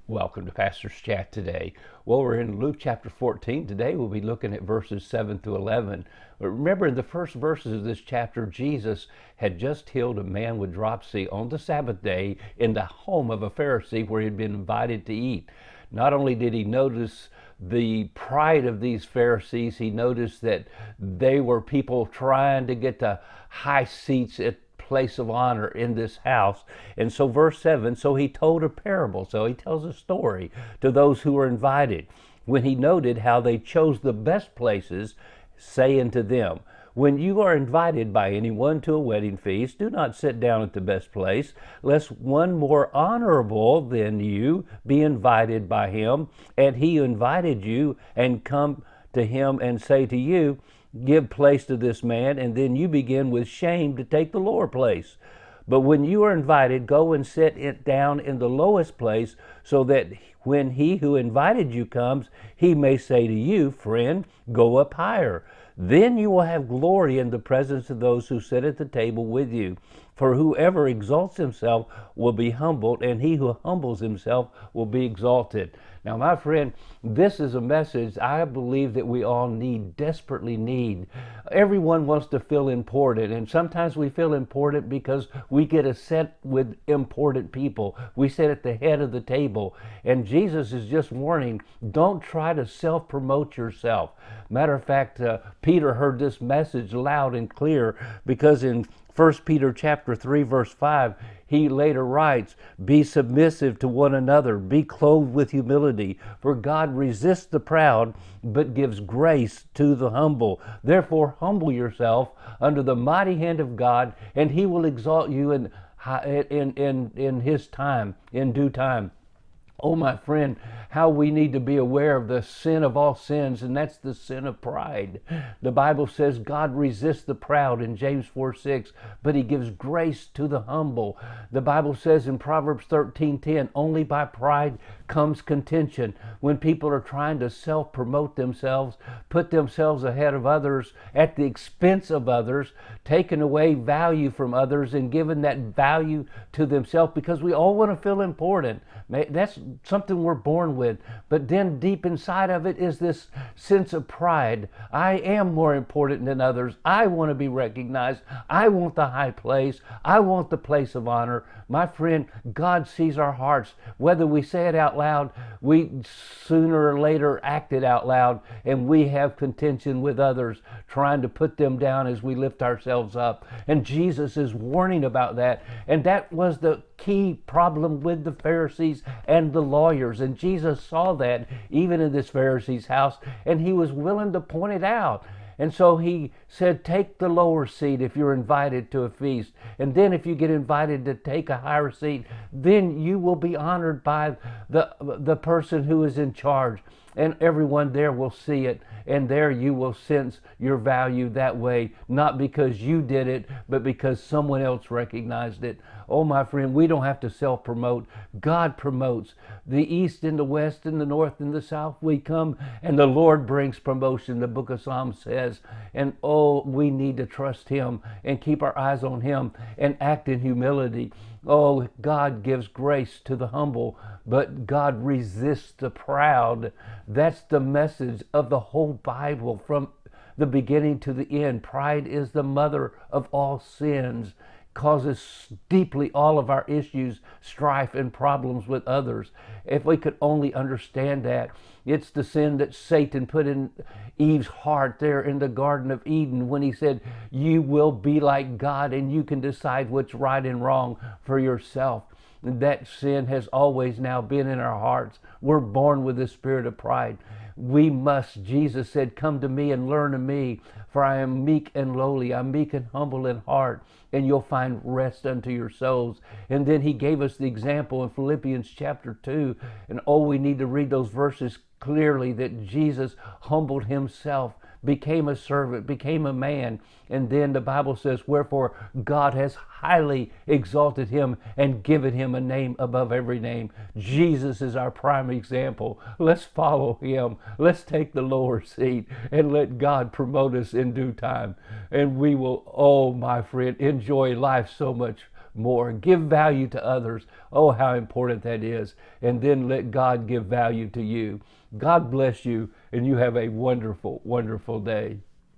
Welcome to Pastor's Chat today. Well, we're in Luke chapter 14. Today we'll be looking at verses 7 through 11. But remember, in the first verses of this chapter, Jesus had just healed a man with dropsy on the Sabbath day in the home of a Pharisee where he'd been invited to eat. Not only did he notice the pride of these Pharisees, he noticed that they were people trying to get to high seats at place of honor in this house. And so verse 7, so he told a parable. So he tells a story to those who were invited. When he noted how they chose the best places, saying to them, when you are invited by anyone to a wedding feast, do not sit down at the best place, lest one more honorable than you be invited by him, and he who invited you and come to him and say to you, give place to this man, and then you begin with shame to take the lower place. But when you are invited, go and sit it down in the lowest place, so that when he who invited you comes, he may say to you, friend, go up higher. Then you will have glory in the presence of those who sit at the table with you. For whoever exalts himself will be humbled, and he who humbles himself will be exalted. Now, my friend, this is a message I believe that we all need, desperately need. Everyone wants to feel important, and sometimes we feel important because we get a set with important people. We sit at the head of the table, and Jesus is just warning, don't try to self-promote yourself. Matter of fact, Peter heard this message loud and clear, because in 1 Peter chapter 3, verse 5, he later writes, be submissive to one another, be clothed with humility, for God resists the proud, but gives grace to the humble. Therefore, humble yourself under the mighty hand of God, and he will exalt you in his time, in due time. Oh, my friend, how we need to be aware of the sin of all sins, and that's the sin of pride. The Bible says God resists the proud in James 4:6, but he gives grace to the humble. The Bible says in Proverbs 13:10, only by pride comes contention. When people are trying to self-promote themselves, put themselves ahead of others at the expense of others, taking away value from others and giving that value to themselves, because we all want to feel important. That's something we're born with. But then deep inside of it is this sense of pride. I am more important than others. I want to be recognized. I want the high place. I want the place of honor. My friend, God sees our hearts. Whether we say it out loud, we sooner or later act it out loud, and we have contention with others, trying to put them down as we lift ourselves up. And Jesus is warning about that. And that was the key problem with the Pharisees and the lawyers. And Jesus saw that even in this Pharisee's house, and he was willing to point it out. And so he said, take the lower seat if you're invited to a feast. And then if you get invited to take a higher seat, then you will be honored by the person who is in charge. And everyone there will see it. And there you will sense your value that way, not because you did it, but because someone else recognized it. Oh, my friend, we don't have to self-promote. God promotes. The east and the west and the north and the south, we come, and the Lord brings promotion, the book of Psalms says. And oh, we need to trust him and keep our eyes on him and act in humility. Oh, God gives grace to the humble, but God resists the proud. That's the message of the whole Bible from the beginning to the end. Pride is the mother of all sins, causes deeply all of our issues, strife, and problems with others. If we could only understand that. It's the sin that Satan put in Eve's heart there in the Garden of Eden when he said, you will be like God and you can decide what's right and wrong for yourself. That sin has always now been in our hearts. We're born with the spirit of pride. We must, Jesus said, come to me and learn of me, for I am meek and lowly. I'm meek and humble in heart, and you'll find rest unto your souls. And then he gave us the example in Philippians chapter 2. And oh, we need to read those verses clearly, that Jesus humbled himself, became a servant, became a man. And then the Bible says, wherefore God has highly exalted him and given him a name above every name. Jesus is our prime example. Let's follow him. Let's take the lower seat and let God promote us in due time. And we will, oh my friend, enjoy life so much more. Give value to others. Oh, how important that is. And then let God give value to you. God bless you, and you have a wonderful, wonderful day.